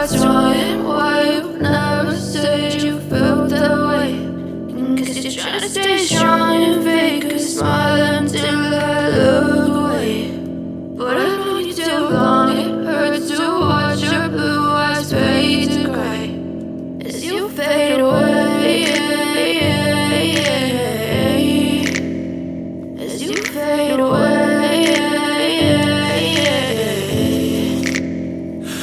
what's wrong and why you never said you felt that way. Guess you're trying to stay strong and fake a smile until I look away. But I've known you too long, it hurts to watch your blue eyes fade to gray as you fade away, as you fade away.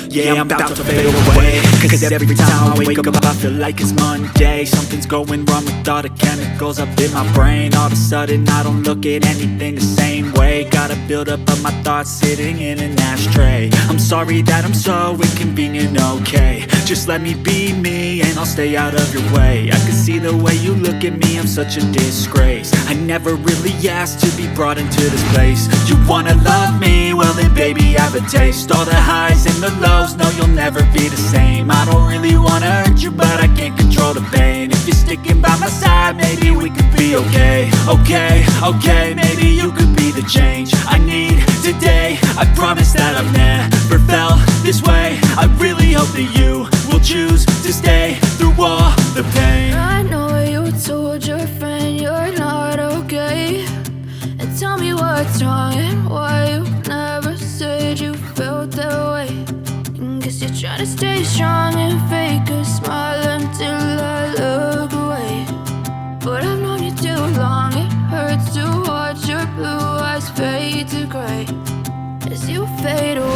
Yeah, I'm about to fade away. Cause every time I wake up I feel like it's Monday. Something's going wrong with all the chemicals up in my brain. All of a sudden I don't look at anything the same way. Got a build up of my thoughts sitting in an ashtray. I'm sorry that I'm so inconvenient, okay. Just let me be me and I'll stay out of your way. I can see the way you look at me, I'm such a disgrace. I never really asked to be brought into this place. You wanna love me? Well then baby I have a taste. All the highs and the lows, no you'll never be the same. I don't really wanna hurt you but I can't control the pain. If you're sticking by my side maybe we could be okay. Okay, maybe you could be the change I need today. I promise that I've never felt this way. I really hope that you will choose to stay through all the pain. I know you told your friend you're not okay, and tell me what's wrong and why you never said you felt that way. Guess you're trying to stay strong and fake a smile until I look away. But I've known you too long, it hurts to watch your blue eyes fade to gray as you fade away.